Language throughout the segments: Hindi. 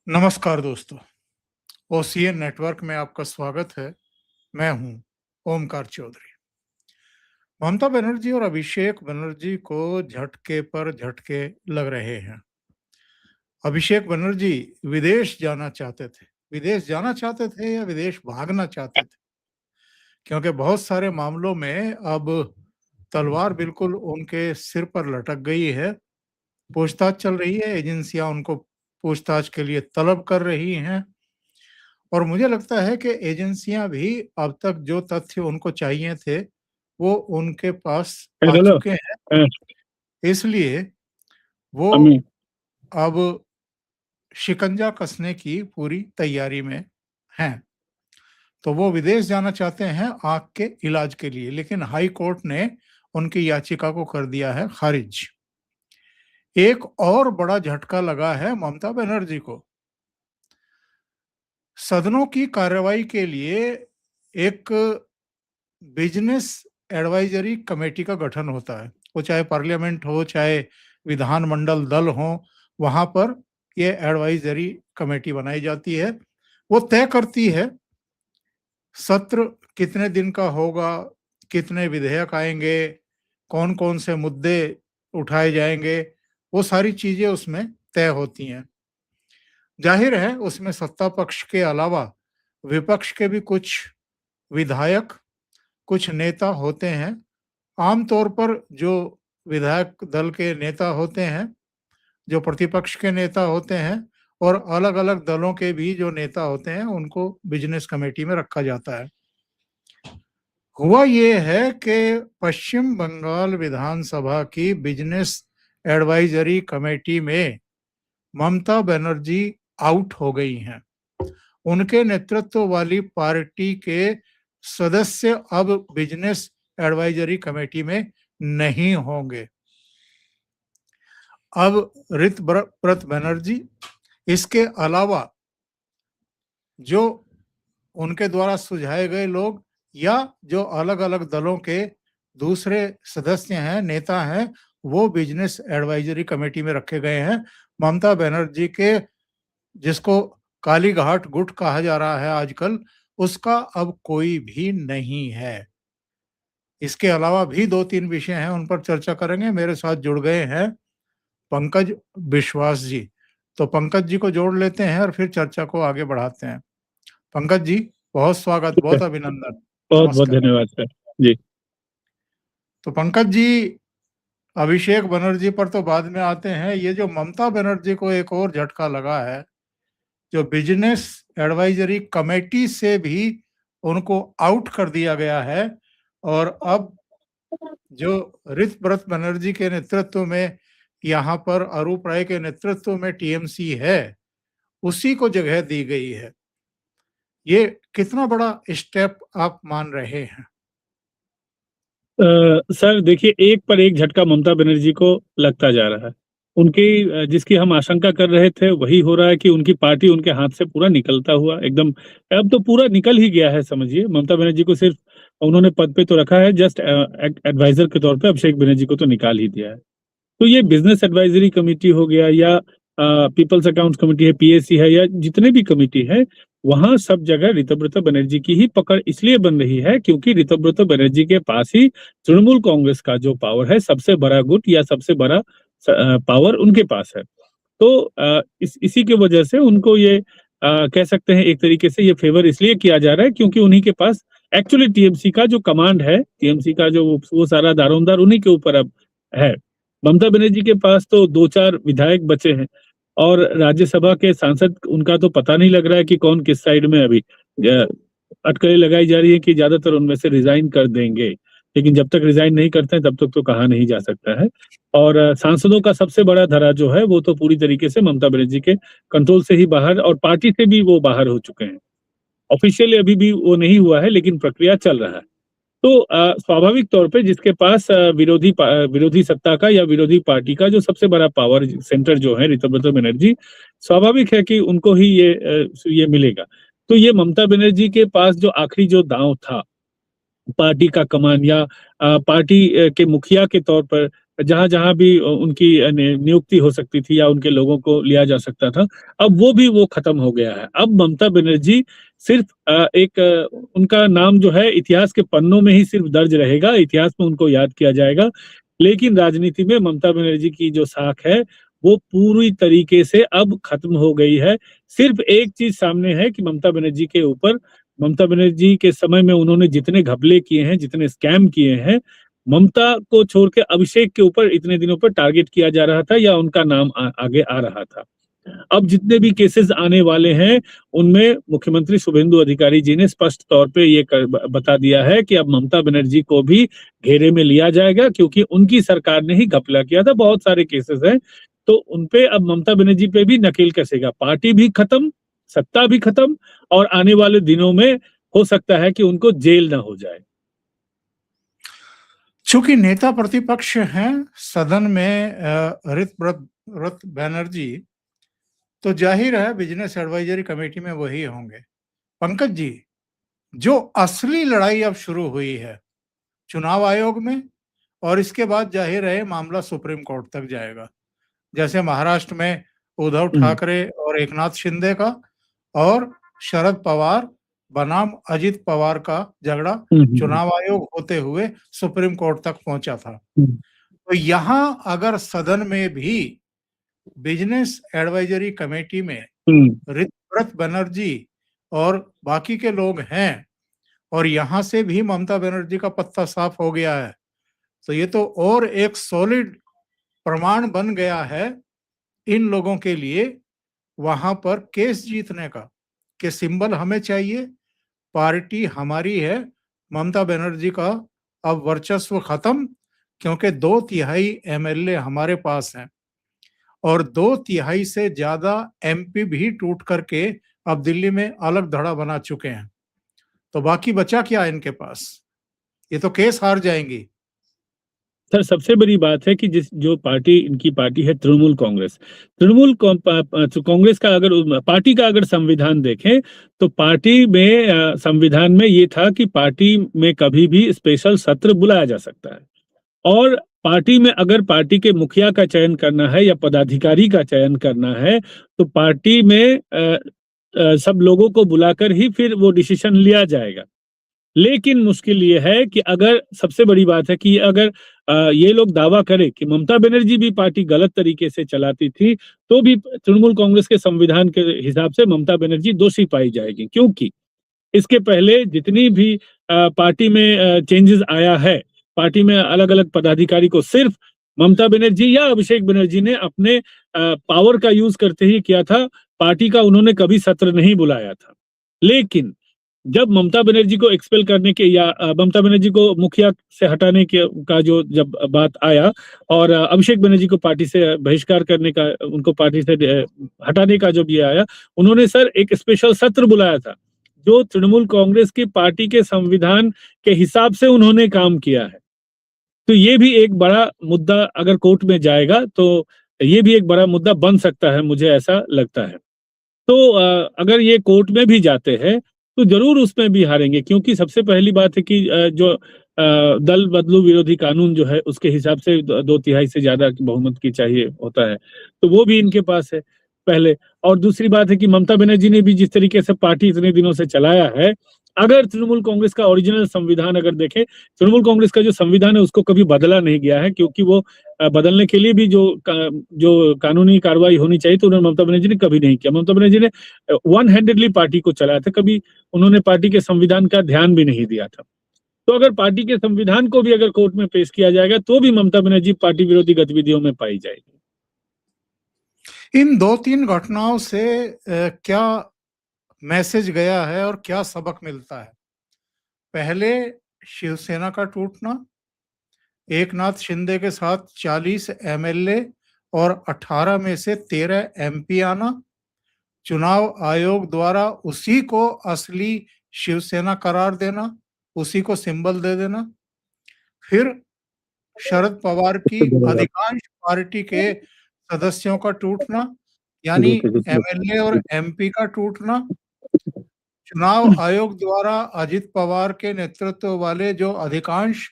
नमस्कार दोस्तों, ओसीएन नेटवर्क में आपका स्वागत है। मैं हूं ओमकार चौधरी। ममता बनर्जी और अभिषेक बनर्जी को झटके पर झटके लग रहे हैं। अभिषेक बनर्जी विदेश जाना चाहते थे। विदेश जाना चाहते थे या विदेश भागना चाहते थे, क्योंकि बहुत सारे मामलों में अब तलवार बिल्कुल उनके सिर पर लटक गई है। पूछताछ चल रही है, एजेंसियां उनको पूछताछ के लिए तलब कर रही हैं और मुझे लगता है कि एजेंसियां भी अब तक जो तथ्य उनको चाहिए थे, वो उनके पास आ हेलो। चुके हैं। हाँ, इसलिए वो अम्मी। अब शिकंजा कसने की पूरी तैयारी में हैं। तो वो विदेश जाना चाहते हैं आँख के इलाज के लिए, लेकिन हाई कोर्ट ने उनकी याचिका को कर दिया है खारिज। एक और बड़ा झटका लगा है ममता बनर्जी को। सदनों की कार्रवाई के लिए एक बिजनेस एडवाइजरी कमेटी का गठन होता है। वो चाहे पार्लियामेंट हो, चाहे विधानमंडल दल हो, वहां पर ये एडवाइजरी कमेटी बनाई जाती है। वो तय करती है सत्र कितने दिन का होगा, कितने विधेयक आएंगे, कौन कौन से मुद्दे उठाए जाएंगे, वो सारी चीजें उसमें तय होती हैं। जाहिर है उसमें सत्ता पक्ष के अलावा विपक्ष के भी कुछ विधायक, कुछ नेता होते हैं। आमतौर पर जो विधायक दल के नेता होते हैं, जो प्रतिपक्ष के नेता होते हैं और अलग-अलग दलों के भी जो नेता होते हैं, उनको बिजनेस कमेटी में रखा जाता है। हुआ ये है कि पश्चिम बंगाल विधानसभा की बिजनेस एडवाइजरी कमेटी में ममता बनर्जी आउट हो गई हैं। उनके नेतृत्व वाली पार्टी के सदस्य अब बिजनेस एडवाइजरी कमेटी में नहीं होंगे। अब ऋतव्रत बनर्जी, इसके अलावा जो उनके द्वारा सुझाए गए लोग या जो अलग-अलग दलों के दूसरे सदस्य हैं, नेता हैं, वो बिजनेस एडवाइजरी कमेटी में रखे गए हैं। ममता बनर्जी के, जिसको काली घाट गुट कहा जा रहा है आजकल, उसका अब कोई भी नहीं है। इसके अलावा भी 2-3 विषय हैं, उन पर चर्चा करेंगे। मेरे साथ जुड़ गए हैं पंकज विश्वास जी। तो पंकज जी को जोड़ लेते हैं और फिर चर्चा को आगे बढ़ाते हैं। पंकज जी, बहुत स्वागत, ठीक है। बहुत अभिनंदन। बहुत बहुत नमस्कार। धन्यवाद सर जी। तो पंकज जी, अभिषेक बनर्जी पर तो बाद में आते हैं। ये जो ममता बनर्जी को एक और झटका लगा है, जो बिजनेस एडवाइजरी कमेटी से भी उनको आउट कर दिया गया है और अब जो ऋतव्रत बनर्जी के नेतृत्व में, यहाँ पर अरूप राय के नेतृत्व में टीएमसी है, उसी को जगह दी गई है। ये कितना बड़ा स्टेप आप मान रहे हैं? सर देखिए, एक पर एक झटका ममता बनर्जी को लगता जा रहा है। उनकी जिसकी हम आशंका कर रहे थे वही हो रहा है कि उनकी पार्टी उनके हाथ से पूरा निकलता हुआ एकदम, अब तो पूरा निकल ही गया है समझिए। ममता बनर्जी को सिर्फ उन्होंने पद पे तो रखा है, जस्ट एडवाइजर के तौर पे। अभिषेक बनर्जी को तो निकाल ही दिया है। तो ये बिजनेस एडवाइजरी कमेटी हो गया या पीपल्स अकाउंट्स कमेटी है, पीएसी है, या जितने भी कमेटी है, वहां सब जगह ऋतव्रत बनर्जी की ही पकड़ इसलिए बन रही है क्योंकि ऋतव्रत बनर्जी के पास ही तृणमूल कांग्रेस का जो पावर है, सबसे बड़ा गुट या सबसे बड़ा पावर उनके पास है। तो इसी की वजह से उनको ये कह सकते हैं एक तरीके से ये फेवर इसलिए किया जा रहा है क्योंकि उन्हीं के पास एक्चुअली टीएमसी का जो कमांड है, टीएमसी का जो वो सारा दारोमदार उन्हीं के ऊपर अब है। ममता बनर्जी के पास तो 2-4 विधायक बचे हैं और राज्यसभा के सांसद, उनका तो पता नहीं लग रहा है कि कौन किस साइड में अभी। अटकलें लगाई जा रही है कि ज्यादातर उनमें से रिजाइन कर देंगे, लेकिन जब तक रिजाइन नहीं करते हैं तब तक तो कहा नहीं जा सकता है। और सांसदों का सबसे बड़ा धरा जो है वो तो पूरी तरीके से ममता बनर्जी के कंट्रोल से ही बाहर, और पार्टी से भी वो बाहर हो चुके हैं। ऑफिशियली अभी भी वो नहीं हुआ है, लेकिन प्रक्रिया चल रहा है। तो स्वाभाविक तौर पे जिसके पास विरोधी सत्ता का या विरोधी पार्टी का जो सबसे बड़ा पावर सेंटर जो है, ऋतव्रत बनर्जी, स्वाभाविक है कि उनको ही ये मिलेगा। तो ये ममता बनर्जी के पास जो आखिरी जो दांव था, पार्टी का कमान या पार्टी के मुखिया के तौर पर जहां-जहां भी उनकी नियुक्ति हो सकती थी या उनके लोगों को लिया जा सकता था, अब वो खत्म हो गया है। अब ममता बनर्जी सिर्फ उनका नाम जो है इतिहास के पन्नों में ही सिर्फ दर्ज रहेगा, इतिहास में उनको याद किया जाएगा। लेकिन राजनीति में ममता बनर्जी की जो साख है, वो पूरी तरीके से अब खत्म हो गई है। सिर्फ एक चीज़ सामने है कि ममता बनर्जी के समय में उन्होंने जितने घपले किए हैं, जितने स्कैम किए हैं, ममता को छोड़ के अभिषेक के ऊपर इतने दिनों पर टारगेट किया जा रहा था या उनका नाम आगे आ रहा था। अब जितने भी केसेस आने वाले हैं, उनमें मुख्यमंत्री शुभेंदु अधिकारी जी ने स्पष्ट तौर पे ये बता दिया है कि अब ममता बनर्जी को भी घेरे में लिया जाएगा, क्योंकि उनकी सरकार ने ही घपला किया था। बहुत सारे केसेस हैं, तो उनपे अब ममता बनर्जी पे भी नकेल कसेगा। पार्टी भी खत्म, सत्ता भी खत्म, और आने वाले दिनों में हो सकता है कि उनको जेल ना हो जाए। चूंकि नेता प्रतिपक्ष हैं सदन में ऋत बैनर्जी, तो जाहिर है बिजनेस एडवाइजरी कमेटी में वही होंगे। पंकज जी, जो असली लड़ाई अब शुरू हुई है चुनाव आयोग में, और इसके बाद जाहिर है मामला सुप्रीम कोर्ट तक जाएगा। जैसे महाराष्ट्र में उद्धव ठाकरे और एकनाथ शिंदे का, और शरद पवार बनाम अजित पवार का झगड़ा चुनाव आयोग होते हुए सुप्रीम कोर्ट तक पहुंचा था। तो यहां अगर सदन में भी बिजनेस एडवाइजरी कमेटी में ऋत बनर्जी और बाकी के लोग हैं, और यहां से भी ममता बनर्जी का पत्ता साफ हो गया है, तो ये तो और एक सॉलिड प्रमाण बन गया है इन लोगों के लिए वहां पर केस जीतने का, कि सिंबल हमें चाहिए, पार्टी हमारी है, ममता बनर्जी का अब वर्चस्व खत्म, क्योंकि 2/3 एमएलए हमारे पास हैं और 2/3 से ज्यादा एमपी भी टूट करके अब दिल्ली में अलग धड़ा बना चुके हैं। तो बाकी बचा क्या इनके पास? ये तो केस हार जाएंगी। सर, सबसे बड़ी बात है कि जो पार्टी इनकी पार्टी है तृणमूल कांग्रेस, कांग्रेस का अगर पार्टी का अगर संविधान देखें, तो पार्टी में संविधान में ये था कि पार्टी में कभी भी स्पेशल सत्र बुलाया जा सकता है, और पार्टी में अगर पार्टी के मुखिया का चयन करना है या पदाधिकारी का चयन करना है, तो पार्टी में सब लोगों को बुलाकर ही फिर वो डिसीजन लिया जाएगा। लेकिन मुश्किल ये है कि अगर सबसे बड़ी बात है कि अगर ये लोग दावा करें कि ममता बनर्जी भी पार्टी गलत तरीके से चलाती थी, तो भी तृणमूल कांग्रेस के संविधान के हिसाब से ममता बनर्जी दोषी पाई जाएगी, क्योंकि इसके पहले जितनी भी पार्टी में चेंजेस आया है, पार्टी में अलग-अलग पदाधिकारी को सिर्फ ममता बनर्जी या अभिषेक बनर्जी ने अपने पावर का यूज करते ही किया था, पार्टी का उन्होंने कभी सत्र नहीं बुलाया था। लेकिन जब ममता बनर्जी को एक्सपेल करने के या ममता बनर्जी को मुखिया से हटाने के का जो जब बात आया, और अभिषेक बनर्जी को पार्टी से बहिष्कार करने का, उनको पार्टी से हटाने का जब ये आया, उन्होंने सर एक स्पेशल सत्र बुलाया था, जो तृणमूल कांग्रेस की पार्टी के संविधान के हिसाब से उन्होंने काम किया है। तो ये भी एक बड़ा मुद्दा अगर कोर्ट में जाएगा, तो ये भी एक बड़ा मुद्दा बन सकता है, मुझे ऐसा लगता है। तो अगर ये कोर्ट में भी जाते हैं, तो जरूर उसमें भी हारेंगे, क्योंकि सबसे पहली बात है कि जो दल बदलू विरोधी कानून जो है, उसके हिसाब से 2/3 से ज्यादा बहुमत की चाहिए होता है, तो वो भी इनके पास है पहले। और दूसरी बात है कि ममता बनर्जी ने भी जिस तरीके से पार्टी इतने दिनों से चलाया है, अगर तृणमूल कांग्रेस का ओरिजिनल संविधान अगर देखें, तृणमूल कांग्रेस का जो संविधान है उसको कभी बदला नहीं गया है, क्योंकि वो बदलने के लिए भी जो कानूनी कार्रवाई होनी चाहिए, तो उन्होंने ममता बनर्जी ने कभी नहीं किया। ममता बनर्जी ने वन हैंडेडली पार्टी को चलाया था, कभी उन्होंने पार्टी के संविधान का ध्यान भी नहीं दिया था। तो अगर पार्टी के संविधान को भी अगर कोर्ट में पेश किया जाएगा, तो भी ममता बनर्जी पार्टी विरोधी गतिविधियों में पाई जाएगी। इन 2-3 घटनाओं से क्या मैसेज गया है और क्या सबक मिलता है? पहले शिवसेना का टूटना, एकनाथ शिंदे के साथ 40 एमएलए और 18 में से 13 एमपी आना, चुनाव आयोग द्वारा उसी को असली शिवसेना करार देना, उसी को सिंबल दे देना, फिर शरद पवार की अधिकांश पार्टी के सदस्यों का टूटना, यानी एमएलए और एमपी का टूटना, चुनाव आयोग द्वारा अजित पवार के नेतृत्व वाले जो अधिकांश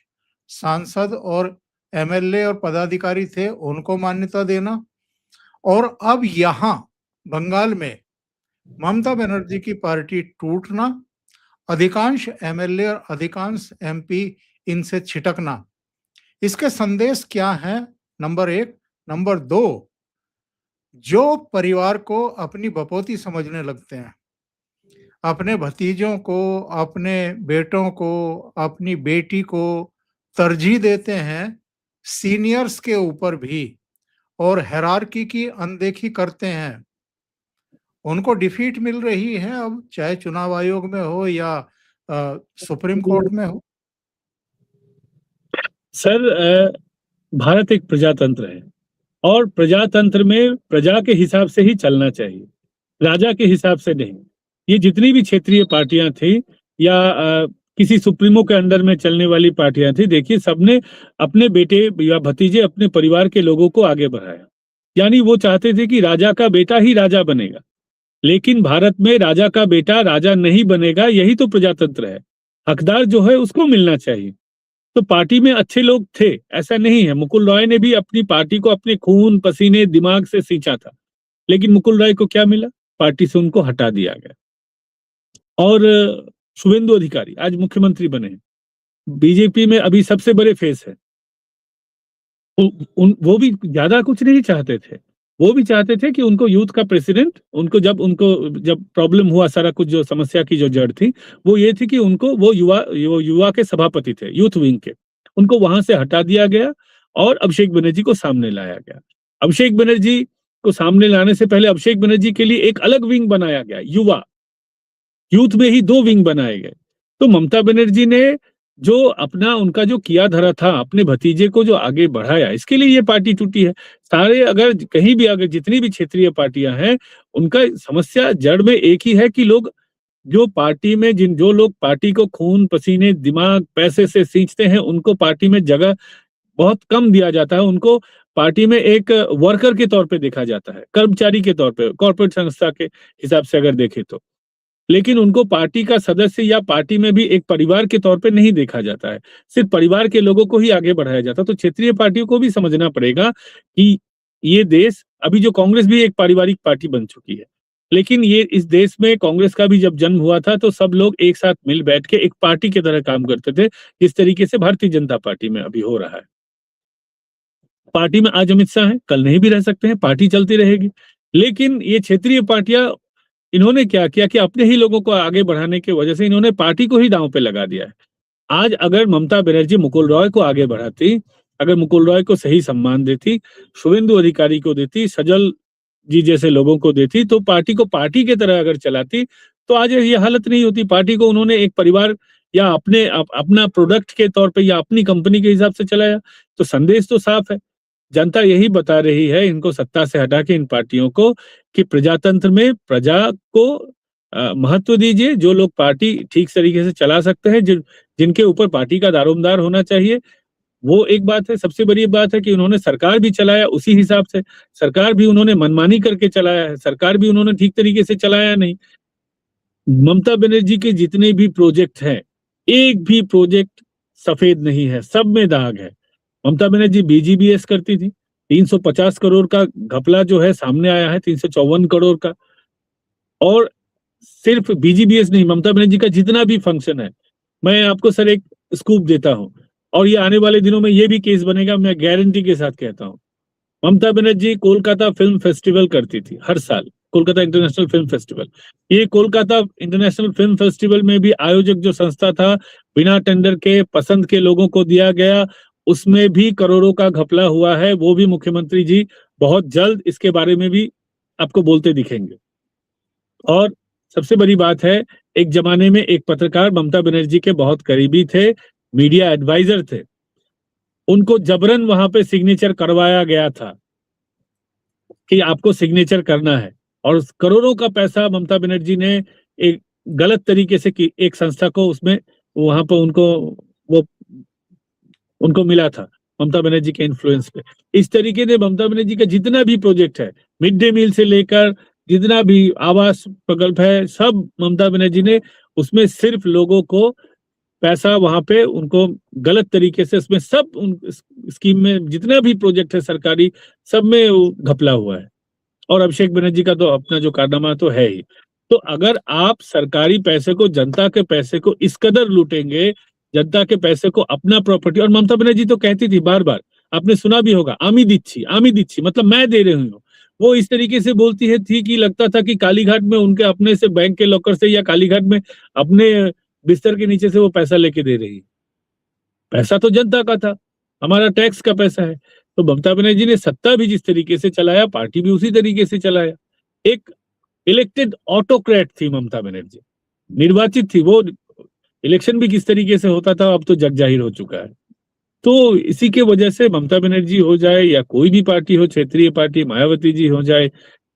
सांसद और एमएलए और पदाधिकारी थे उनको मान्यता देना, और अब यहाँ बंगाल में ममता बनर्जी की पार्टी टूटना, अधिकांश एमएलए और अधिकांश एमपी इनसे छिटकना, इसके संदेश क्या है? नंबर एक। नंबर दो, जो परिवार को अपनी बपौती समझने लगते हैं, अपने भतीजों को, अपने बेटों को, अपनी बेटी को तरजीह देते हैं सीनियर्स के ऊपर भी, और हायरार्की की अनदेखी करते हैं, उनको डिफीट मिल रही है अब, चाहे चुनाव आयोग में हो या सुप्रीम कोर्ट में हो। सर, भारत एक प्रजातंत्र है और प्रजातंत्र में प्रजा के हिसाब से ही चलना चाहिए, राजा के हिसाब से नहीं। ये जितनी भी क्षेत्रीय पार्टियां थी या किसी सुप्रीमो के अंडर में चलने वाली पार्टियां थी, देखिए सबने अपने बेटे या भतीजे, अपने परिवार के लोगों को आगे बढ़ाया। यानी वो चाहते थे कि राजा का बेटा ही राजा बनेगा, लेकिन भारत में राजा का बेटा राजा नहीं बनेगा, यही तो प्रजातंत्र है। हकदार जो है उसको मिलना चाहिए। तो पार्टी में अच्छे लोग थे, ऐसा नहीं है। मुकुल रॉय ने भी अपनी पार्टी को अपने खून पसीने दिमाग से सींचा था, लेकिन मुकुल रॉय को क्या मिला? पार्टी से उनको हटा दिया गया। और शुभेंदु अधिकारी आज मुख्यमंत्री बने हैं, बीजेपी में अभी सबसे बड़े फेस है। वो भी ज्यादा कुछ नहीं चाहते थे, वो भी चाहते थे कि उनको यूथ का प्रेसिडेंट, जब प्रॉब्लम हुआ, सारा कुछ जो समस्या की जो जड़ थी वो ये थी कि उनको वो युवा के सभापति थे यूथ विंग के, उनको वहां से हटा दिया गया और अभिषेक बनर्जी को सामने लाया गया। अभिषेक बनर्जी को सामने लाने से पहले अभिषेक बनर्जी के लिए एक अलग विंग बनाया गया, यूथ में ही 2 विंग बनाए गए। तो ममता बनर्जी ने जो अपना उनका जो किया धरा था, अपने भतीजे को जो आगे बढ़ाया, इसके लिए ये पार्टी टूटी है। सारे अगर कहीं भी अगर जितनी भी क्षेत्रीय पार्टियां हैं, उनका समस्या जड़ में एक ही है कि लोग जो पार्टी में जो लोग पार्टी को खून पसीने दिमाग पैसे से सींचते हैं, उनको पार्टी में जगह बहुत कम दिया जाता है। उनको पार्टी में एक वर्कर के तौर पे देखा जाता है, कर्मचारी के तौर पे, कॉर्पोरेट संस्था के हिसाब से अगर देखें तो। लेकिन उनको पार्टी का सदस्य या पार्टी में भी एक परिवार के तौर पे नहीं देखा जाता है, सिर्फ परिवार के लोगों को ही आगे बढ़ाया जाता है। तो क्षेत्रीय पार्टियों को भी समझना पड़ेगा कि ये देश, अभी जो कांग्रेस भी एक पारिवारिक पार्टी बन चुकी है, लेकिन ये इस देश में कांग्रेस का भी जब जन्म हुआ था तो सब लोग एक साथ मिल बैठ के एक पार्टी की तरह काम करते थे, जिस तरीके से भारतीय जनता पार्टी में अभी हो रहा है। पार्टी में आज अमित शाह है, कल नहीं भी रह सकते हैं, पार्टी चलती रहेगी। लेकिन ये क्षेत्रीय पार्टियां, इन्होंने क्या किया कि अपने ही लोगों को आगे बढ़ाने की वजह से इन्होंने पार्टी को ही दांव पे लगा दिया है। आज अगर ममता बनर्जी मुकुल रॉय को आगे बढ़ाती, अगर मुकुल रॉय को सही सम्मान देती, शुभेंदु अधिकारी को देती, सजल जी जैसे लोगों को देती, तो पार्टी को पार्टी की तरह अगर चलाती, तो आज ये हालत नहीं होती। पार्टी को उन्होंने एक परिवार या अपना प्रोडक्ट के तौर पे या अपनी कंपनी के हिसाब से चलाया। तो संदेश तो साफ है, जनता यही बता रही है इनको सत्ता से हटा के, इन पार्टियों को, कि प्रजातंत्र में प्रजा को महत्व दीजिए। जो लोग पार्टी ठीक तरीके से चला सकते हैं, जिनके ऊपर पार्टी का दारोमदार होना चाहिए, वो एक बात है। सबसे बड़ी बात है कि उन्होंने सरकार भी चलाया उसी हिसाब से, सरकार भी उन्होंने मनमानी करके चलाया है, सरकार भी उन्होंने ठीक तरीके से चलाया नहीं। ममता बनर्जी के जितने भी प्रोजेक्ट हैं, एक भी प्रोजेक्ट सफेद नहीं है, सब में दाग है। ममता बनर्जी बीजीबीएस करती थी, 350 करोड़ का घपला जो है सामने आया है, 354 करोड़ का। और सिर्फ बीजीबीएस नहीं, ममता बनर्जी का जितना भी फंक्शन है, मैं आपको सर एक स्कूप देता हूं, और ये आने वाले दिनों में ये भी केस बनेगा, मैं गारंटी के साथ कहता हूं। ममता बनर्जी कोलकाता फिल्म फेस्टिवल करती थी हर साल, कोलकाता इंटरनेशनल फिल्म फेस्टिवल। ये कोलकाता इंटरनेशनल फिल्म फेस्टिवल में भी आयोजक जो संस्था था, बिना टेंडर के पसंद के लोगों को दिया गया, उसमें भी करोड़ों का घपला हुआ है। वो भी मुख्यमंत्री जी बहुत जल्द इसके बारे में भी आपको बोलते दिखेंगे। और सबसे बड़ी बात है, एक जमाने में एक पत्रकार ममता बनर्जी के बहुत करीबी थे, मीडिया एडवाइजर थे, उनको जबरन वहां पे सिग्नेचर करवाया गया था कि आपको सिग्नेचर करना है, और करोड़ों का पैसा ममता बनर्जी ने एक गलत तरीके से की एक संस्था को, उसमें वहां पर उनको मिला था ममता बनर्जी के इन्फ्लुएंस पे। इस तरीके से ममता बनर्जी का जितना भी प्रोजेक्ट है, मिड डे मील से लेकर जितना भी आवास प्रकल्प है, सब ममता बनर्जी ने उसमें सिर्फ लोगों को पैसा वहां पे उनको गलत तरीके से इसमें सब स्कीम में जितने भी प्रोजेक्ट है सरकारी, सब में वो घपला हुआ है। और अभिषेक बनर्जी का तो अपना जो कारनामा तो है ही। तो अगर आप सरकारी पैसे को, जनता के पैसे को इस कदर लूटेंगे, जनता के पैसे को अपना प्रॉपर्टी, और ममता बनर्जी तो कहती थी बार बार, आपने सुना भी होगा, आमी दीची मतलब मैं दे रही हूँ। वो इस तरीके से बोलती है थी कि लगता था कि कालीघाट में उनके अपने से बैंक के लॉकर से या कालीघाट में अपने बिस्तर के नीचे से वो पैसा लेके दे रही है। पैसा तो जनता का था, हमारा टैक्स का पैसा है। तो ममता बनर्जी ने सत्ता भी जिस तरीके से चलाया, पार्टी भी उसी तरीके से चलाया। एक इलेक्टेड ऑटोक्रेट थी ममता बनर्जी, निर्वाचित थी वो। इलेक्शन भी किस तरीके से होता था अब तो जग जाहिर हो चुका है। तो इसी के वजह से ममता बनर्जी हो जाए या कोई भी पार्टी हो, क्षेत्रीय पार्टी, मायावती जी हो जाए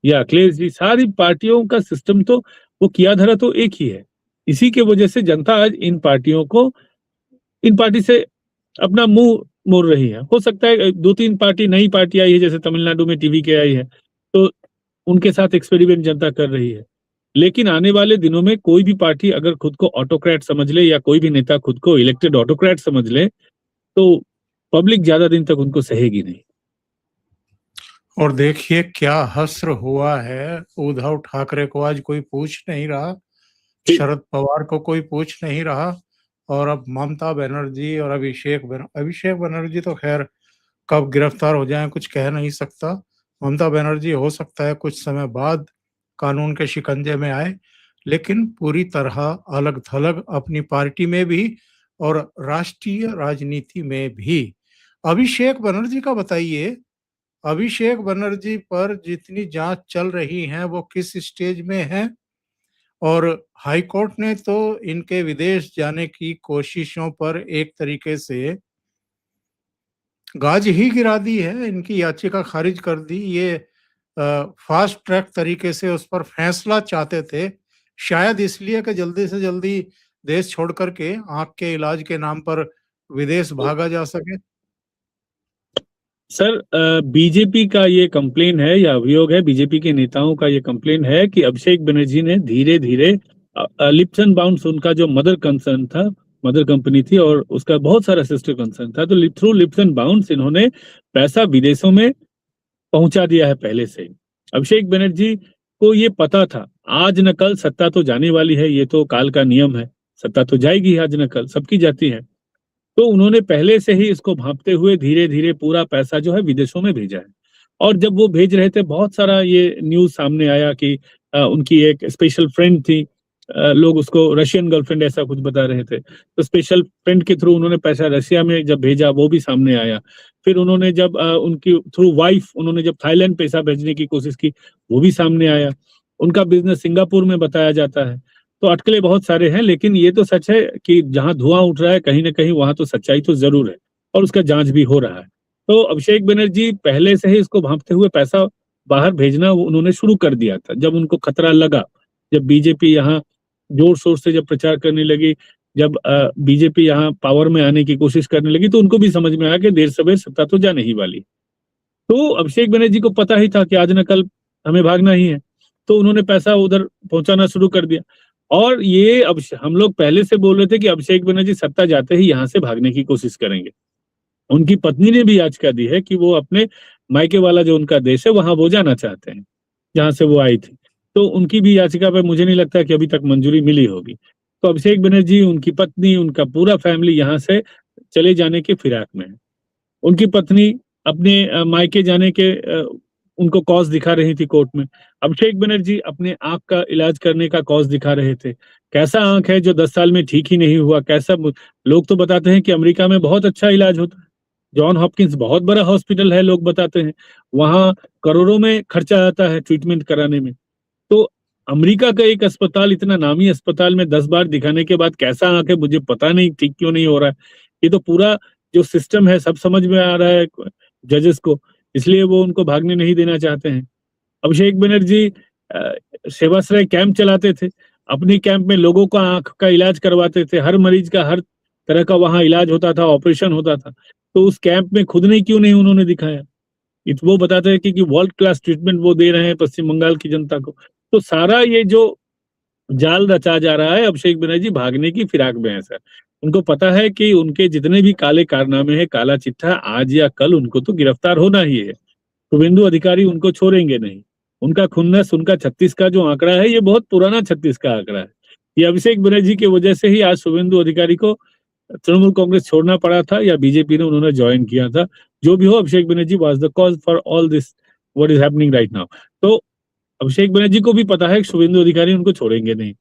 या अखिलेश जी, सारी पार्टियों का सिस्टम तो वो किया धरा तो एक ही है। इसी के वजह से जनता आज इन पार्टी से अपना मुंह मोड़ रही है। हो सकता है 2-3 पार्टी, नई पार्टी आई है, जैसे तमिलनाडु में टीवी के आई है, तो उनके साथ एक्सपेरिमेंट जनता कर रही है। लेकिन आने वाले दिनों में कोई भी पार्टी अगर खुद को ऑटोक्रेट समझ ले या कोई भी नेता खुद को इलेक्टेड ऑटोक्रेट समझ ले, तो पब्लिक ज्यादा दिन तक उनको सहेगी नहीं। और देखिए क्या हश्र हुआ है, उद्धव ठाकरे को आज कोई पूछ नहीं रहा, शरद पवार को कोई पूछ नहीं रहा, और अब ममता बनर्जी और अभिषेक बनर्जी तो खैर कब गिरफ्तार हो जाएं कुछ कह नहीं सकता। ममता बनर्जी हो सकता है कुछ समय बाद कानून के शिकंजे में आए, लेकिन पूरी तरह अलग थलग अपनी पार्टी में भी और राष्ट्रीय राजनीति में भी। अभिषेक बनर्जी का बताइए, अभिषेक बनर्जी पर जितनी जांच चल रही है वो किस स्टेज में है? और हाई कोर्ट ने तो इनके विदेश जाने की कोशिशों पर एक तरीके से गाज ही गिरा दी है, इनकी याचिका खारिज कर दी। ये फास्ट ट्रैक तरीके से उस पर फैसला चाहते थे, शायद इसलिए कि जल्दी से जल्दी देश छोड़ करके आंख के इलाज के नाम पर विदेश भागा जा सके। सर, बीजेपी का ये कंप्लेन है या अभियोग है, बीजेपी के नेताओं का ये कंप्लेन है कि अभिषेक बनर्जी ने धीरे धीरे लिप्सन बाउंस, उनका जो मदर कंसर्न था, मदर कंपनी थी और उसका बहुत सारा सिस्टर कंसर्न था, तो थ्रू लिप्सन बाउंस इन्होंने पैसा विदेशों में पहुंचा दिया है पहले से। अभिषेक बनर्जी को ये पता था आज न कल सत्ता तो जाने वाली है, ये तो काल का नियम है, सत्ता तो जाएगी आज न कल, सबकी जाती है। तो उन्होंने पहले से ही इसको भांपते हुए धीरे धीरे पूरा पैसा जो है विदेशों में भेजा है। और जब वो भेज रहे थे, बहुत सारा ये न्यूज सामने आया कि उनकी एक स्पेशल फ्रेंड थी, लोग उसको रशियन गर्लफ्रेंड ऐसा कुछ बता रहे थे, तो स्पेशल फ्रेंड के थ्रू उन्होंने पैसा रशिया में जब भेजा वो भी सामने आया। फिर उन्होंने जब उनकी थ्रू वाइफ उन्होंने जब थाईलैंड पैसा भेजने की कोशिश की, वो भी सामने आया। उनका बिजनेस सिंगापुर में बताया जाता है। तो अटकलें बहुत सारे हैं, लेकिन ये तो सच है कि जहां धुआं उठ रहा है कहीं ना कहीं वहां तो सच्चाई तो जरूर है और उसका जांच भी हो रहा है। तो अभिषेक बनर्जी पहले से ही इसको भांपते हुए पैसा बाहर भेजना उन्होंने शुरू कर दिया था। जब उनको खतरा लगा, जब बीजेपी यहाँ जोर शोर से जब प्रचार करने लगी, जब बीजेपी यहाँ पावर में आने की कोशिश करने लगी, तो उनको भी समझ में आया कि देर सवेर सत्ता तो जाने ही वाली। तो अभिषेक बनर्जी को पता ही था कि आज न कल हमें भागना ही है, तो उन्होंने पैसा उधर पहुंचाना शुरू कर दिया। और ये अब हम लोग पहले से बोल रहे थे कि अभिषेक बनर्जी सत्ता जाते ही यहाँ से भागने की कोशिश करेंगे। उनकी पत्नी ने भी याचिका दी है कि वो अपने मायके वाला जो उनका देश है वहां वो जाना चाहते हैं, जहां से वो आई थी। तो उनकी भी याचिका पे मुझे नहीं लगता कि अभी तक मंजूरी मिली होगी। तो अभिषेक बनर्जी, उनकी पत्नी, उनका पूरा फैमिली यहाँ से चले जाने के फिराक में है। उनकी पत्नी अपने मायके जाने के उनको कॉज दिखा रही थी कोर्ट में। अभिषेक बनर्जी अपने आंख का इलाज करने का कॉज दिखा रहे थे। कैसा आंख है जो 10 साल में ठीक ही नहीं हुआ, कैसा लोग तो बताते हैं कि अमेरिका में बहुत अच्छा इलाज होता है, जॉन हॉपकिंस बहुत बड़ा हॉस्पिटल है, लोग बताते हैं वहां करोड़ों में खर्चा आता है ट्रीटमेंट कराने में। तो अमेरिका का एक अस्पताल, इतना नामी अस्पताल में 10 बार दिखाने के बाद कैसा आंख है मुझे पता नहीं, ठीक क्यों नहीं हो रहा है। ये तो पूरा जो सिस्टम है सब समझ में आ रहा है जजेस को, इसलिए वो उनको भागने नहीं देना चाहते हैं। अभिषेक बनर्जी सेवाश्रय कैंप चलाते थे, अपनी कैंप में लोगों का आंख का इलाज करवाते थे, हर मरीज का हर तरह का वहां इलाज होता था, ऑपरेशन होता था। तो उस कैंप में खुद नहीं क्यों नहीं उन्होंने दिखाया। वो बताते हैं कि वर्ल्ड क्लास ट्रीटमेंट वो दे रहे हैं पश्चिम बंगाल की जनता को। तो सारा ये जो जाल रचा जा रहा है, अभिषेक बनर्जी भागने की फिराक में है सर। उनको पता है कि उनके जितने भी काले कारनामे हैं, काला चिट्ठा आज या कल उनको तो गिरफ्तार होना ही है। शुभेंदु अधिकारी उनको छोड़ेंगे नहीं। उनका खुन्नस, उनका 36 का जो आंकड़ा है, ये बहुत पुराना 36 का आंकड़ा है। ये अभिषेक बनर्जी की वजह से ही आज शुभेंदु अधिकारी को तृणमूल कांग्रेस छोड़ना पड़ा था या बीजेपी ने उन्होंने ज्वाइन किया था। जो भी हो, Abhishek Banerjee was the cause for all this what is happening right now. तो अभिषेक बनर्जी को भी पता है कि शुभेंदु अधिकारी उनको छोड़ेंगे नहीं।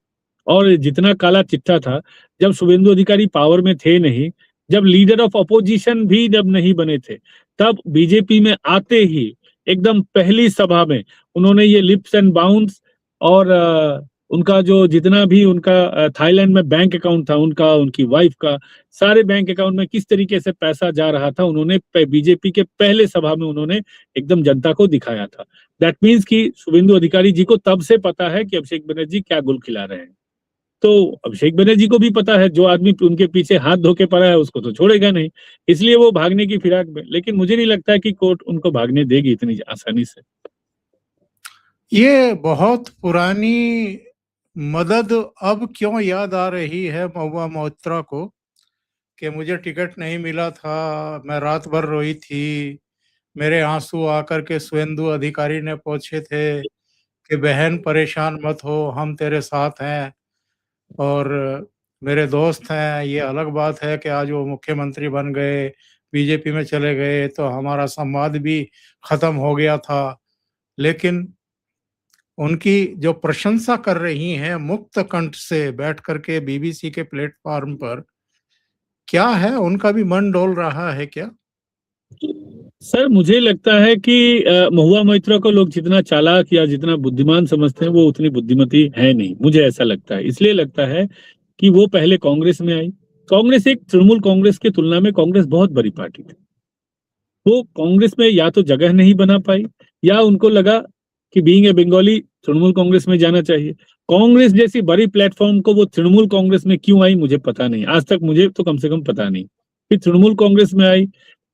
और जितना काला चिट्ठा था, जब शुभेंदु अधिकारी पावर में थे नहीं, जब लीडर ऑफ अपोजिशन भी जब नहीं बने थे, तब बीजेपी में आते ही एकदम पहली सभा में उन्होंने ये लिप्स एंड बाउंस और उनका जो जितना भी उनका थाईलैंड में बैंक अकाउंट था, उनका, उनकी वाइफ का, सारे बैंक अकाउंट में किस तरीके से पैसा जा रहा था, उन्होंने बीजेपी के पहले सभा में उन्होंने एकदम जनता को दिखाया था। दैट मीन्स कि शुभेंदु अधिकारी जी को तब से पता है कि अभिषेक बनर्जी क्या गुल खिला रहे हैं। तो अभिषेक बनर्जी को भी पता है जो आदमी उनके पीछे हाथ धो के पड़ा है उसको तो छोड़ेगा नहीं, इसलिए वो भागने की फिराक में। लेकिन मुझे नहीं लगता है कि कोर्ट उनको भागने देगी इतनी आसानी से। ये बहुत पुरानी मदद अब क्यों याद आ रही है महुआ मोइत्रा को कि मुझे टिकट नहीं मिला था, मैं रात भर रोई थी, मेरे आंसू आकर के शुभेंदु अधिकारी ने पूछे थे कि बहन परेशान मत हो, हम तेरे साथ हैं और मेरे दोस्त हैं। ये अलग बात है कि आज वो मुख्यमंत्री बन गए, बीजेपी में चले गए तो हमारा संवाद भी खत्म हो गया था। लेकिन उनकी जो प्रशंसा कर रही हैं मुक्त कंठ से बैठ करके बीबीसी के प्लेटफॉर्म पर, क्या है उनका भी मन डोल रहा है क्या? सर मुझे लगता है कि महुआ मोइत्रा को लोग जितना चालाक या जितना बुद्धिमान समझते हैं वो उतनी बुद्धिमती है नहीं, मुझे ऐसा लगता है। इसलिए लगता है कि वो पहले कांग्रेस में आई। कांग्रेस एक तृणमूल कांग्रेस की तुलना में कांग्रेस बहुत बड़ी पार्टी थी। वो कांग्रेस में या तो जगह नहीं बना पाई या उनको लगा कि बीइंग ए बंगाली तृणमूल कांग्रेस में जाना चाहिए। कांग्रेस जैसी बड़ी प्लेटफॉर्म को वो तृणमूल कांग्रेस में क्यों आई मुझे पता नहीं, आज तक मुझे तो कम से कम पता नहीं। फिर तृणमूल कांग्रेस में आई,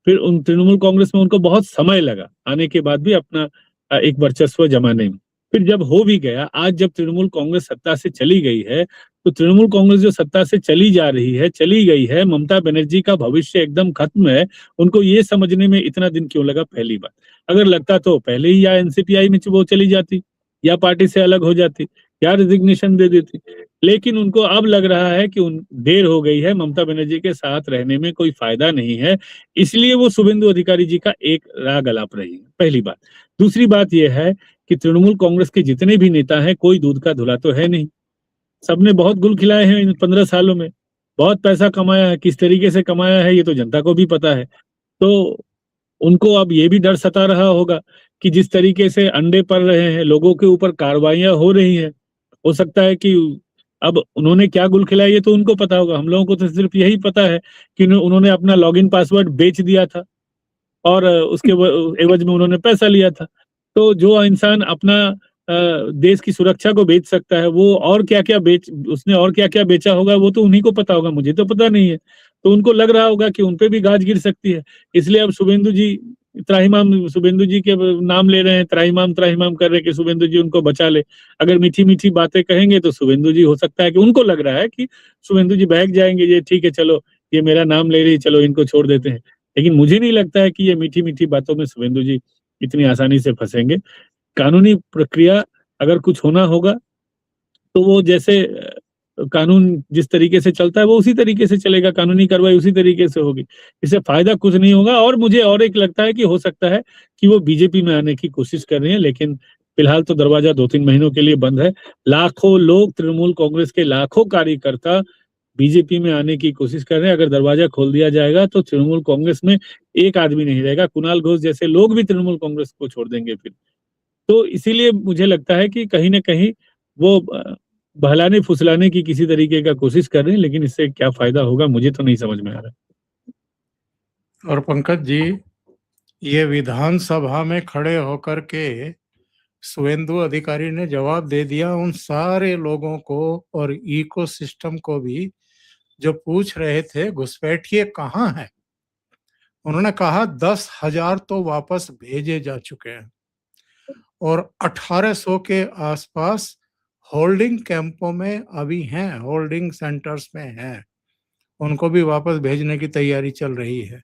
फिर उन तृणमूल कांग्रेस में उनको बहुत समय लगा आने के बाद भी अपना एक वर्चस्व जमाने में। फिर जब हो भी गया, आज जब तृणमूल कांग्रेस सत्ता से चली गई है, तो तृणमूल कांग्रेस जो सत्ता से चली जा रही है, चली गई है, ममता बनर्जी का भविष्य एकदम खत्म है। उनको ये समझने में इतना दिन क्यों लगा? पहली बात, अगर लगता तो पहले ही या एनसीपीआई में वो चली जाती या पार्टी से अलग हो जाती या रिजिग्नेशन दे देती। लेकिन उनको अब लग रहा है कि देर हो गई है, ममता बनर्जी के साथ रहने में कोई फायदा नहीं है, इसलिए वो शुभेंदु अधिकारी जी का एक राग अलाप रही है, पहली बात। दूसरी बात यह है कि तृणमूल कांग्रेस के जितने भी नेता हैं, कोई दूध का धुला तो है नहीं। सबने बहुत गुल खिलाए हैं इन 15 सालों में, बहुत पैसा कमाया है, किस तरीके से कमाया है ये तो जनता को भी पता है। तो उनको अब ये भी डर सता रहा होगा कि जिस तरीके से अंडे पड़ रहे हैं, लोगों के ऊपर कार्रवाइयां हो रही हैं, हो सकता है कि अब उन्होंने क्या गुल खिलाया ये तो उनको पता होगा। हम लोगों को तो सिर्फ यही पता है कि उन्होंने अपना लॉगिन पासवर्ड बेच दिया था और उसके एवज में उन्होंने पैसा लिया था। तो जो इंसान अपना देश की सुरक्षा को बेच सकता है, वो और क्या-क्या उसने और क्या-क्या बेचा होगा वो तो उन्हीं को पता होगा, मुझे तो पता नहीं है। तो उनको लग रहा होगा कि उनपे भी गाज गिर सकती है। इसलिए अब शुभेंदु जी के नाम ले रहे हैं, त्राहिमाम त्राहिमाम कर रहे हैं कि शुभेंदु जी उनको बचा ले। अगर मीठी-मीठी बातें कहेंगे तो शुभेंदु जी, हो सकता है कि उनको लग रहा है कि शुभेंदु जी बहक जाएँगे, ये ठीक है चलो, ये मेरा नाम ले रही है, चलो इनको छोड़ देते हैं। लेकिन मुझे नहीं लगता है कि ये मीठी-मीठी बातों में शुभेंदु जी इतनी आसानी से फँसेंगे। कानूनी प्रक्रिया अगर कुछ होना होगा, तो वो जैसे कानून जिस तरीके से चलता है वो उसी तरीके से चलेगा, कानूनी कार्रवाई उसी तरीके से होगी। इससे फ़ायदा कुछ नहीं होगा। और मुझे और एक लगता है कि हो सकता है कि वो बीजेपी में आने की कोशिश कर रही हैं, लेकिन फिलहाल तो दरवाज़ा 2-3 महीनों के लिए बंद है। लाखों लोग, तृणमूल कांग्रेस के लाखों कार्यकर्ता बीजेपी में आने की कोशिश कर रहे हैं। अगर दरवाज़ा खोल दिया जाएगा तो तृणमूल कांग्रेस में एक आदमी नहीं रहेगा। कुणाल घोष जैसे लोग भी तृणमूल कांग्रेस को छोड़ देंगे फिर। तो इसीलिए मुझे लगता है कि कहीं न कहीं वो बहलाने-फुसलाने की किसी तरीके का कोशिश कर रहे हैं, लेकिन इससे क्या फ़ायदा होगा मुझे तो नहीं समझ में आ रहा। और पंकज जी, ये विधानसभा में खड़े होकर के शुभेंदु अधिकारी ने जवाब दे दिया उन सारे लोगों को और इकोसिस्टम को भी जो पूछ रहे थे घुसपैठिए कहाँ है। उन्होंने कहा 10,000 तो वापस भेजे जा चुके हैं और 1800 के आसपास होल्डिंग कैंपों में अभी हैं, होल्डिंग सेंटर्स में हैं। उनको भी वापस भेजने की तैयारी चल रही है।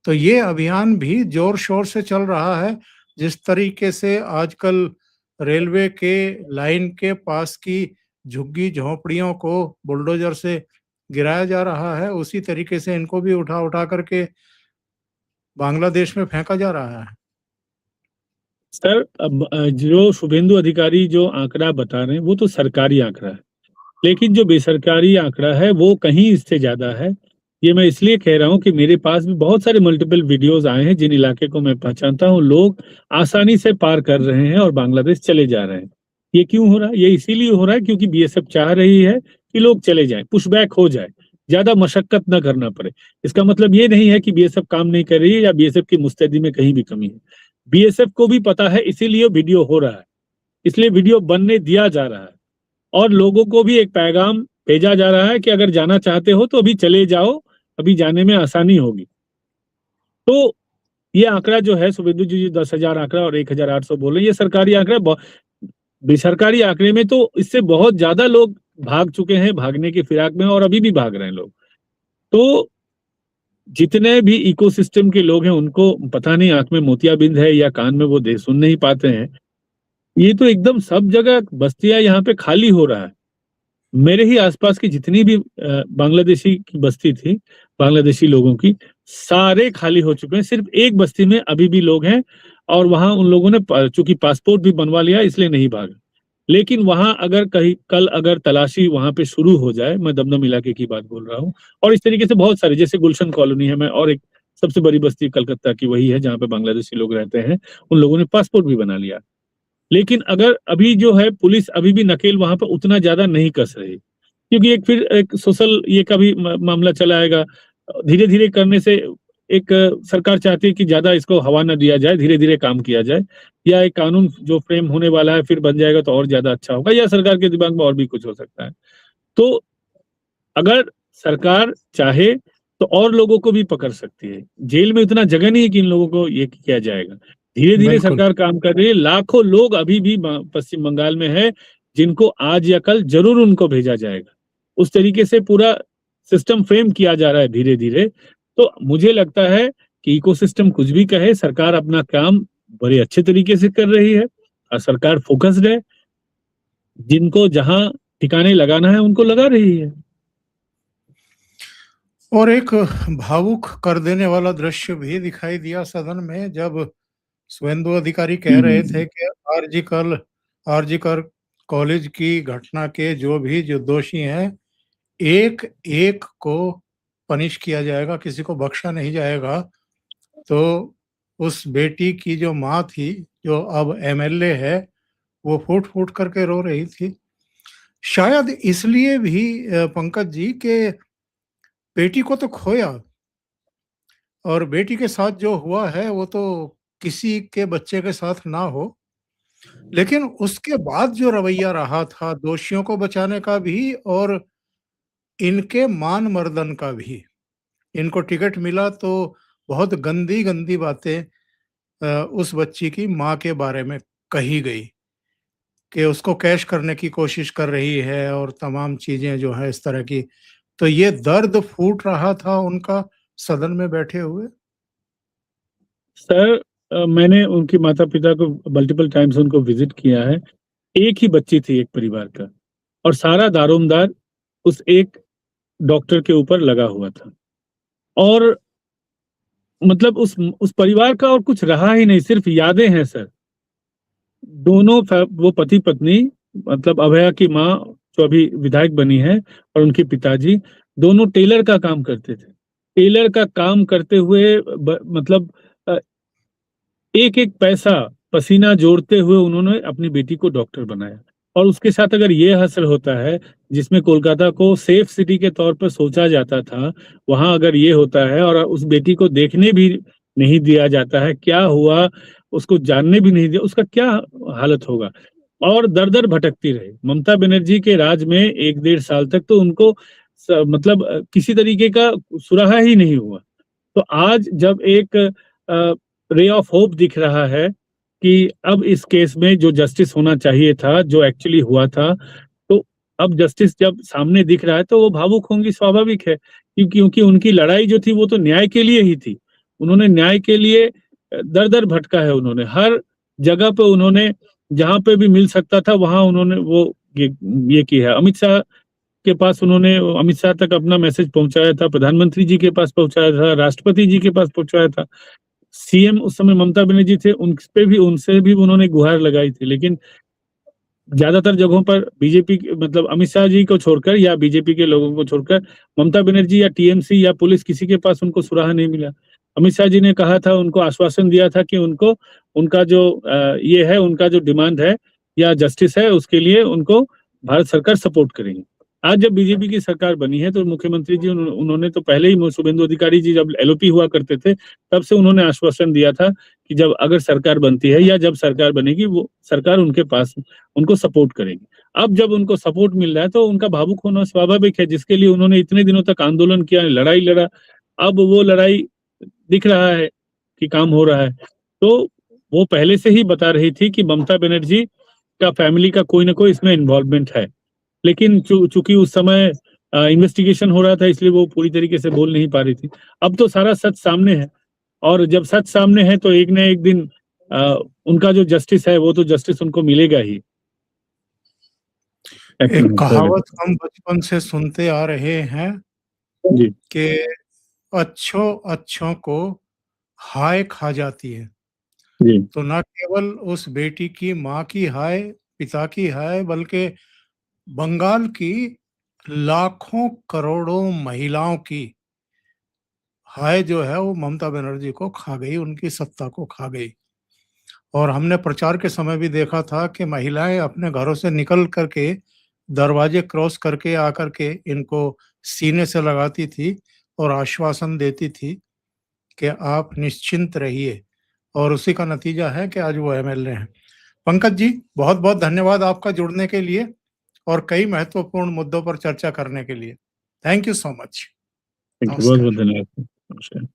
तो ये अभियान भी जोर शोर से चल रहा है। जिस तरीके से आजकल रेलवे के लाइन के पास की झुग्गी झोंपड़ियों को बुलडोजर से गिराया जा रहा है, उसी तरीके से इनको भी उठा उठा करके बांग्लादेश में फेंका जा रहा है। सर, अब जो शुभेंदु अधिकारी जो आंकड़ा बता रहे हैं वो तो सरकारी आंकड़ा है, लेकिन जो बेसरकारी आंकड़ा है वो कहीं इससे ज्यादा है। ये मैं इसलिए कह रहा हूँ कि मेरे पास भी बहुत सारे मल्टीपल वीडियोस आए हैं जिन इलाके को मैं पहचानता हूँ, लोग आसानी से पार कर रहे हैं और बांग्लादेश चले जा रहे हैं। ये क्यों हो रहा है? ये इसीलिए हो रहा है क्योंकि बीएसएफ चाह रही है कि लोग चले जाएं, पुशबैक हो जाए, ज्यादा मशक्कत न करना पड़े। इसका मतलब ये नहीं है कि बीएसएफ काम नहीं कर रही है या बीएसएफ की मुस्तैदी में कहीं भी कमी है। बीएसएफ को भी पता है, इसीलिए वीडियो हो रहा है, इसलिए वीडियो बनने दिया जा रहा है और लोगों को भी एक पैगाम भेजा जा रहा है कि अगर जाना चाहते हो तो अभी चले जाओ, अभी जाने में आसानी होगी। तो ये आंकड़ा जो है, शुभेंदु जी 10,000 आंकड़ा और 1,800 बोल रहे हैं, ये सरकारी आंकड़ा। बेसरकारी आंकड़े में तो इससे बहुत ज्यादा लोग भाग चुके हैं, भागने की फिराक में, और अभी भी भाग रहे हैं लोग। तो जितने भी इकोसिस्टम के लोग हैं उनको पता नहीं आंख में मोतियाबिंद है या कान में वो दे सुन नहीं पाते हैं। ये तो एकदम सब जगह बस्तियां यहाँ पे खाली हो रहा है। मेरे ही आसपास की जितनी भी बांग्लादेशी की बस्ती थी, बांग्लादेशी लोगों की, सारे खाली हो चुके हैं। सिर्फ एक बस्ती में अभी भी लोग हैं और वहां उन लोगों ने चूंकि पासपोर्ट भी बनवा लिया इसलिए नहीं भागे। लेकिन वहां अगर कहीं कल अगर तलाशी वहां पे शुरू हो जाए, मैं दमदम इलाके की बात बोल रहा हूँ, और इस तरीके से बहुत सारे, जैसे गुलशन कॉलोनी है, मैं और एक सबसे बड़ी बस्ती कलकत्ता की वही है जहाँ पे बांग्लादेशी लोग रहते हैं, उन लोगों ने पासपोर्ट भी बना लिया। लेकिन अगर अभी जो है पुलिस अभी भी नकेल वहां पर उतना ज्यादा नहीं कस रही, क्योंकि एक फिर एक सोशल ये का भी मामला चला आएगा। धीरे धीरे करने से एक सरकार चाहती है कि ज्यादा इसको हवा न दिया जाए, धीरे धीरे काम किया जाए, या एक कानून जो फ्रेम होने वाला है फिर बन जाएगा तो और ज्यादा अच्छा होगा, या सरकार के दिमाग में और भी कुछ हो सकता है। तो अगर सरकार चाहे तो और लोगों को भी पकड़ सकती है। जेल में इतना जगह नहीं है कि इन लोगों को ये किया जाएगा। धीरे धीरे बिल्कुल। सरकार काम कर रही है। लाखों लोग अभी भी पश्चिम बंगाल में है जिनको आज या कल जरूर उनको भेजा जाएगा। उस तरीके से पूरा सिस्टम फ्रेम किया जा रहा है धीरे धीरे। तो मुझे लगता है कि इकोसिस्टम कुछ भी कहे, सरकार अपना काम बड़े अच्छे तरीके से कर रही है और सरकार फोकस्ड है, जिनको जहां ठिकाने लगाना है उनको लगा रही है। और एक भावुक कर देने वाला दृश्य भी दिखाई दिया सदन में, जब शुभेंदु अधिकारी कह रहे थे कि आरजीकर कॉलेज की घटना के जो दोषी हैं, एक एक को पनिश किया जाएगा, किसी को बख्शा नहीं जाएगा। तो उस बेटी की जो माँ थी, जो अब एमएलए है, वो फूट फूट करके रो रही थी। शायद इसलिए भी पंकज जी के बेटी को तो खोया, और बेटी के साथ जो हुआ है वो तो किसी के बच्चे के साथ ना हो, लेकिन उसके बाद जो रवैया रहा था दोषियों को बचाने का भी और इनके मान मर्दन का भी। इनको टिकट मिला तो बहुत गंदी गंदी बातें उस बच्ची की माँ के बारे में कही गई कि उसको कैश करने की कोशिश कर रही है और तमाम चीजें जो है इस तरह की। तो ये दर्द फूट रहा था उनका सदन में बैठे हुए। सर, मैंने उनके माता-पिता को मल्टीपल टाइम्स उनको विज़िट किया है। एक ही बच्ची थी एक परिवार का, और सारा दारोमदार उस एक डॉक्टर के ऊपर लगा हुआ था। और मतलब उस परिवार का और कुछ रहा ही नहीं, सिर्फ़ यादें हैं सर। दोनों वो पति-पत्नी, मतलब अभया की माँ जो अभी विधायक बनी है और उनके पिताजी, दोनों टेलर का काम करते थे। टेलर का काम करते हुए मतलब एक-एक पैसा पसीना जोड़ते हुए उन्होंने अपनी बेटी को डॉक्टर बनाया। और उसके साथ अगर ये हासिल होता है, जिसमें कोलकाता को सेफ सिटी के तौर पर सोचा जाता था, वहाँ अगर ये होता है और उस बेटी को देखने भी नहीं दिया जाता है, क्या हुआ उसको जानने भी नहीं दिया, उसका क्या हालत होगा। और दर-दर भटकती रही। ममता बनर्जी के राज में 1 डेढ़ साल तक तो उनको मतलब किसी तरीके का सुराहा ही नहीं हुआ। तो आज जब एक रे ऑफ होप दिख रहा है कि अब इस केस में जो जस्टिस होना चाहिए था, जो एक्चुअली हुआ था, तो अब जस्टिस जब सामने दिख रहा है तो वो भावुक होंगी, स्वाभाविक है। क्योंकि उनकी लड़ाई जो थी वो तो न्याय के लिए ही थी। उन्होंने न्याय के लिए दर-दर भटका है उन्होंने। हर जगह पे उन्होंने जहाँ पे भी मिल सकता था वहाँ उन्होंने वो ये की है। अमित शाह तक अपना मैसेज पहुँचाया था, प्रधानमंत्री जी के पास पहुँचाया था, राष्ट्रपति जी के पास पहुँचाया था। सीएम उस समय ममता बनर्जी थे, उनसे भी उन्होंने गुहार लगाई थी। लेकिन ज्यादातर जगहों पर बीजेपी मतलब अमित शाह जी को छोड़कर या बीजेपी के लोगों को छोड़कर ममता बनर्जी या टीएमसी या पुलिस किसी के पास उनको सुराहा नहीं मिला। अमित शाह जी ने कहा था, उनको आश्वासन दिया था कि उनको उनका जो ये है, उनका जो डिमांड है या जस्टिस है, उसके लिए उनको भारत सरकार सपोर्ट करेगी। आज जब बीजेपी की सरकार बनी है तो मुख्यमंत्री जी उन्होंने तो पहले ही शुभेंदु अधिकारी जी जब एलओपी हुआ करते थे तब से उन्होंने आश्वासन दिया था कि जब अगर सरकार बनती है या जब सरकार बनेगी वो सरकार उनके पास उनको सपोर्ट करेगी। अब जब उनको सपोर्ट मिल रहा है तो उनका भावुक होना स्वाभाविक है, जिसके लिए उन्होंने इतने दिनों तक आंदोलन किया, लड़ाई लड़ा। अब वो लड़ाई दिख रहा है कि काम हो रहा है। तो वो पहले से ही बता रही थी कि ममता बनर्जी का फैमिली का कोई ना कोई इसमें इन्वॉल्वमेंट है। लेकिन चूंकि उस समय इन्वेस्टिगेशन हो रहा था इसलिए वो पूरी तरीके से बोल नहीं पा रही थी। अब तो सारा सच सामने है और जब सच सामने है तो एक न एक दिन उनका जो जस्टिस है वो तो जस्टिस उनको मिलेगा ही। एक कहावत हम बचपन से सुनते आ रहे हैं जी कि अच्छों को हाय खा जाती है। जी तो न केवल उस बेटी की माँ की हाय, पिता की हाय, बल्कि बंगाल की लाखों करोड़ों महिलाओं की हाय जो है वो ममता बनर्जी को खा गई, उनकी सत्ता को खा गई। और हमने प्रचार के समय भी देखा था कि महिलाएं अपने घरों से निकल करके दरवाजे क्रॉस करके आकर के इनको सीने से लगाती थी और आश्वासन देती थी कि आप निश्चिंत रहिए। और उसी का नतीजा है कि आज वो एमएलए हैं। पंकज जी, बहुत बहुत धन्यवाद आपका जुड़ने के लिए और कई महत्वपूर्ण मुद्दों पर चर्चा करने के लिए। Thank you so much. बहुत नमस्कार। बहुत धन्यवाद। नमस्कार।